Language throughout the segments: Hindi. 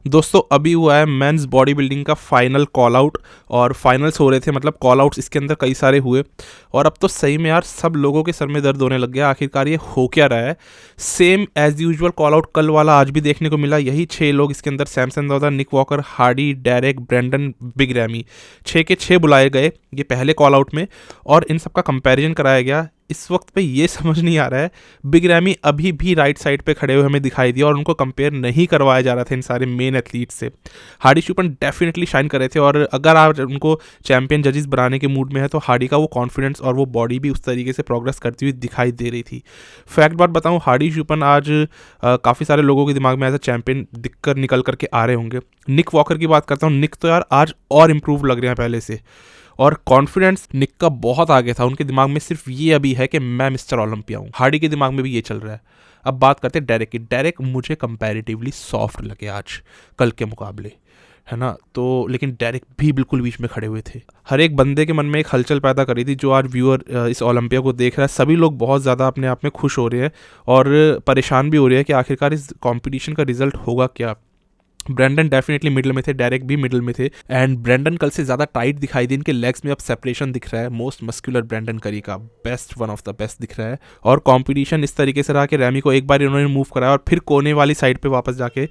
दोस्तों अभी हुआ है मेंस बॉडी बिल्डिंग का फाइनल कॉल आउट और फाइनल्स हो रहे थे, मतलब कॉल आउट्स इसके अंदर कई सारे हुए और अब तो सही में यार सब लोगों के सर में दर्द होने लग गया। आखिरकार ये हो क्या रहा है? Same as usual call out कल वाला आज भी देखने को मिला। यही 6 लोग इसके अंदर Samson Dauda, Nick Walker, Hardy, Derek, Brendan, Big Ramy, 6 के 6 बुलाए गए ये पहले कॉल आउट में और इन सबका कंपैरिजन कराया गया। इस वक्त पे ये समझ नहीं आ रहा है, बिग रैमी अभी भी राइट साइड पे खड़े हुए हमें दिखाई दिया और उनको कंपेयर नहीं करवाया जा रहा था इन सारे मेन एथलीट से। हार्डी चुपन डेफिनेटली शाइन कर रहे थे और अगर आप उनको चैंपियन जजेस बनाने के मूड में है तो हार्डी का वो कॉन्फिडेंस और वो बॉडी भी उस तरीके से प्रोग्रेस करती हुई दिखाई दे रही थी। फैक्ट बात बताऊँ, हार्डी चुपन आज काफ़ी सारे लोगों के दिमाग में एज अ चैंपियन दिखकर निकल करके आ रहे होंगे। निक वॉकर की बात करता हूँ, निक तो यार आज और इम्प्रूव लग रहे हैं पहले से और कॉन्फिडेंस निक का बहुत आगे था। उनके दिमाग में सिर्फ ये अभी है कि मैं मिस्टर ओलंपिया हूँ। हार्डी के दिमाग में भी ये चल रहा है। अब बात करते हैं डेरेक की। डेरेक मुझे कंपैरेटिवली सॉफ्ट लगे आज कल के मुकाबले, है ना। तो लेकिन डेरेक भी बिल्कुल बीच में खड़े हुए थे। हर एक बंदे के मन में एक हलचल पैदा करी थी जो आज व्यूअर इस ओलंपिया को देख रहा है। सभी लोग बहुत ज़्यादा अपने आप में खुश हो रहे हैं और परेशान भी हो रहे हैं कि आखिरकार इस कॉम्पिटिशन का रिजल्ट होगा क्या। ब्रेंडन डेफिनेटली मिडिल में थे, डेरेक भी मिडिल में थे एंड ब्रेंडन कल से ज़्यादा टाइट दिखाई दी। इनके लेग्स में अब सेपरेशन दिख रहा है। मोस्ट मस्कुलर ब्रेंडन करी का best, one of the best दिख रहा है और कंपटीशन इस तरीके से रहा कि रैमी को एक बार इन्होंने मूव कराया और फिर कोने वाली साइड पे वापस जाके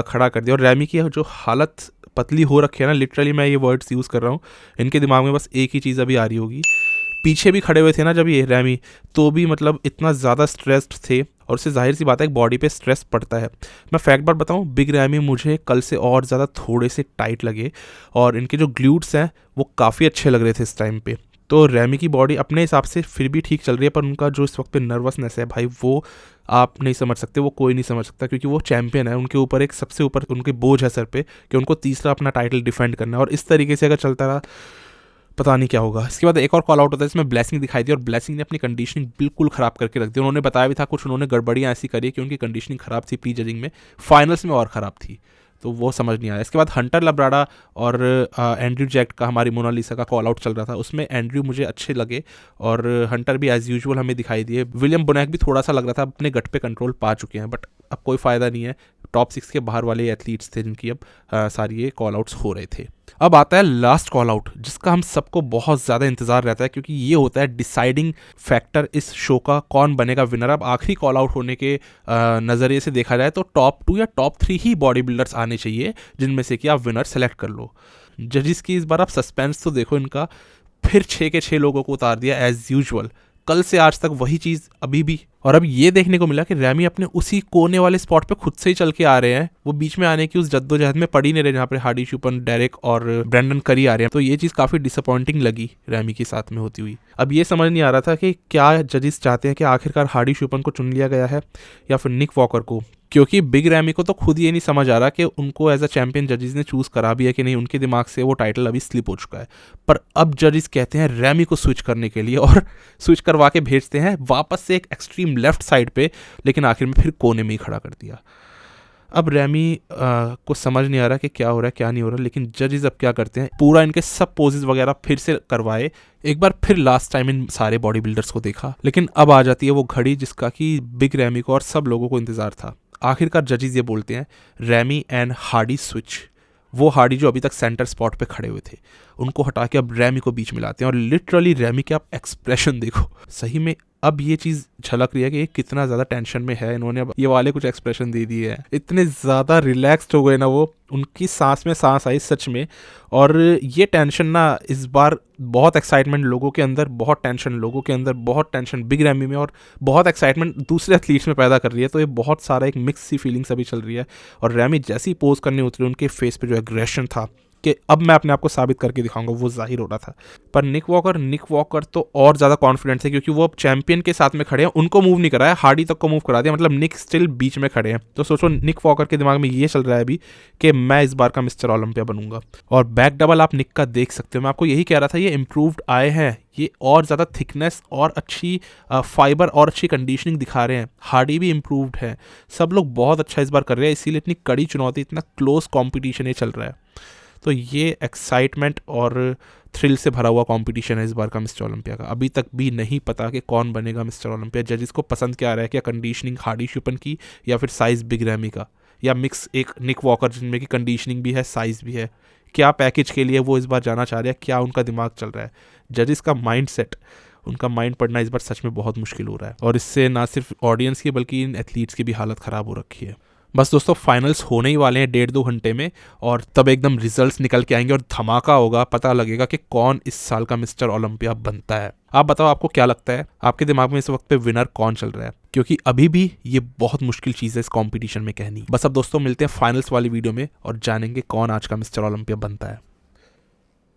खड़ा कर दिया। और रैमी की जो हालत पतली हो रखी है ना, लिटरली मैं ये वर्ड्स यूज़ कर रहा हूँ, इनके दिमाग में बस एक ही चीज़ अभी आ रही होगी। पीछे भी खड़े हुए थे ना जब ये रैमी, तो भी मतलब इतना ज़्यादा स्ट्रेस्ड थे और उससे जाहिर सी बात है बॉडी पे स्ट्रेस पड़ता है। मैं फैक्ट बात बताऊं, बिग रैमी मुझे कल से और ज़्यादा थोड़े से टाइट लगे और इनके जो ग्लूट्स हैं वो काफ़ी अच्छे लग रहे थे इस टाइम पे। तो रैमी की बॉडी अपने हिसाब से फिर भी ठीक चल रही है, पर उनका जो इस वक्त पे नर्वसनेस है भाई, वो आप नहीं समझ सकते, वो कोई नहीं समझ सकता, क्योंकि वो चैंपियन है। उनके ऊपर एक सबसे ऊपर उनके बोझ है सर पे कि उनको तीसरा अपना टाइटल डिफेंड करना है और इस तरीके से अगर चलता रहा पता नहीं क्या होगा। इसके बाद एक और कॉल आउट होता है जिसमें ब्लेसिंग दिखाई दी और ब्लेसिंग ने अपनी कंडीशनिंग बिल्कुल ख़राब करके रख दी। उन्होंने बताया भी था कुछ उन्होंने गड़बड़ियाँ ऐसी करी कि उनकी कंडीशनिंग ख़राब थी प्री जजिंग में, फाइनल्स में और ख़राब थी, तो वो समझ नहीं आया। इसके बाद हंटर लब्राडा और एंड्रयू जैक्ट का, हमारी मोनालिसा का कॉल आउट चल रहा था, उसमें एंड्रयू मुझे अच्छे लगे और हंटर भी एज यूजुअल हमें दिखाई दिए। विलियम बोनैक भी थोड़ा सा लग रहा था अपने गट पे कंट्रोल पा चुके हैं, बट अब कोई फ़ायदा नहीं है। टॉप 6 के बाहर वाले एथलीट्स थे जिनकी अब सारी ये कॉल आउट्स हो रहे थे। अब आता है लास्ट कॉल आउट जिसका हम सबको बहुत ज़्यादा इंतजार रहता है, क्योंकि ये होता है डिसाइडिंग फैक्टर इस शो का, कौन बनेगा विनर। अब आखिरी कॉल आउट होने के नज़रिए से देखा जाए तो टॉप 2 या टॉप 3 ही बॉडी बिल्डर्स आने चाहिए जिनमें से कि आप विनर सेलेक्ट कर लो। जजिस की इस बार आप सस्पेंस तो देखो इनका, फिर 6 के 6 लोगों को उतार दिया एज यूजुअल। कल से आज तक वही चीज़ अभी भी, और अब ये देखने को मिला कि रैमी अपने उसी कोने वाले स्पॉट पे खुद से ही चल के आ रहे हैं। वो बीच में आने की उस जद्दोजहद में पड़ी नहीं रहे जहाँ पे हार्डी चुपन, डेरेक और ब्रेंडन करी आ रहे हैं। तो ये चीज़ काफ़ी डिसअपॉइंटिंग लगी रैमी के साथ में होती हुई। अब ये समझ नहीं आ रहा था कि क्या जजिस चाहते हैं कि आखिरकार हार्डी चुपन को चुन लिया गया है या फिर निक वॉकर को, क्योंकि बिग रैमी को तो खुद ये नहीं समझ आ रहा कि उनको एज अ चैंपियन जजेस ने चूज़ करा भी है कि नहीं। उनके दिमाग से वो टाइटल अभी स्लिप हो चुका है, पर अब जजेस कहते हैं रैमी को स्विच करने के लिए और स्विच करवा के भेजते हैं वापस से एक एक्सट्रीम लेफ्ट साइड पे, लेकिन आखिर में फिर कोने में ही खड़ा कर दिया। अब रैमी को समझ नहीं आ रहा कि क्या हो रहा है क्या नहीं हो रहा, लेकिन जजेस अब क्या करते हैं, पूरा इनके सब पोजेस वगैरह फिर से करवाए। एक बार फिर लास्ट टाइम इन सारे बॉडी बिल्डर्स को देखा, लेकिन अब आ जाती है वो घड़ी जिसका कि बिग रैमी को और सब लोगों को इंतजार था। आखिरकार जजेस ये बोलते हैं रैमी एंड हार्डी स्विच। वो हार्डी जो अभी तक सेंटर स्पॉट पे खड़े हुए थे उनको हटा के अब रैमी को बीच में लाते हैं और लिटरली रैमी के आप एक्सप्रेशन देखो, सही में अब ये चीज़ झलक रही है कि ये कितना ज़्यादा टेंशन में है। इन्होंने अब ये वाले कुछ एक्सप्रेशन दे दिए हैं, इतने ज़्यादा रिलैक्स्ड हो गए ना वो, उनकी सांस में सांस आई सच में। और ये टेंशन ना इस बार बहुत एक्साइटमेंट लोगों के अंदर, बहुत टेंशन लोगों के अंदर, बहुत टेंशन बिग रैमी में और बहुत एक्साइटमेंट दूसरे एथलीट्स में पैदा कर रही है। तो ये बहुत सारा एक मिक्स सी फीलिंग्स अभी चल रही है और रैमी जैसी ही पोज करने उतरी उनके फेस पे जो एग्रेशन था कि अब मैं अपने आप को साबित करके दिखाऊंगा, वो जाहिर हो रहा था। पर निक वॉकर तो और ज़्यादा कॉन्फिडेंट है क्योंकि वो अब चैंपियन के साथ में खड़े हैं। उनको मूव नहीं कराया, हार्डी तक को मूव करा दिया, मतलब निक स्टिल बीच में खड़े हैं। तो सोचो निक वॉकर के दिमाग में ये चल रहा है अभी कि मैं इस बार का मिस्टर ओलंपिया बनूंगा। और बैक डबल आप निक का देख सकते हो, मैं आपको यही कह रहा था, ये इम्प्रूव्ड आए हैं, ये और ज़्यादा थिकनेस और अच्छी फाइबर और अच्छी कंडीशनिंग दिखा रहे हैं। हार्डी भी इम्प्रूव्ड है, सब लोग बहुत अच्छा इस बार कर रहे हैं, इसीलिए इतनी कड़ी चुनौती, इतना क्लोज कॉम्पिटिशन ये चल रहा है। तो ये एक्साइटमेंट और थ्रिल से भरा हुआ कंपटीशन है इस बार का मिस्टर ओलंपिया का। अभी तक भी नहीं पता कि कौन बनेगा मिस्टर ओलंपिया। जजेस को पसंद क्या आ रहा है, क्या कंडीशनिंग हार्डी चुपन की या फिर साइज बिग रैमी का, या मिक्स एक निक वॉकर जिनमें की कंडीशनिंग भी है, साइज भी है, क्या पैकेज के लिए वो इस बार जाना चाह रहे हैं, क्या उनका दिमाग चल रहा है। जजेस का माइंड सेट, उनका माइंड पढ़ना इस बार सच में बहुत मुश्किल हो रहा है, और इससे ना सिर्फ ऑडियंस की बल्कि इन एथलीट्स की भी हालत ख़राब हो रखी है। बस दोस्तों, फाइनल्स होने ही वाले हैं 1.5-2 घंटे में, और तब एकदम रिजल्ट्स निकल के आएंगे और धमाका होगा, पता लगेगा कि कौन इस साल का मिस्टर ओलंपिया बनता है। आप बताओ, आपको क्या लगता है, आपके दिमाग में इस वक्त पे विनर कौन चल रहा है? क्योंकि अभी भी ये बहुत मुश्किल चीज़ है इस कंपटीशन में कहनी। बस अब दोस्तों मिलते हैं फाइनल्स वाली वीडियो में और जानेंगे कौन आज का मिस्टर ओलंपिया बनता है।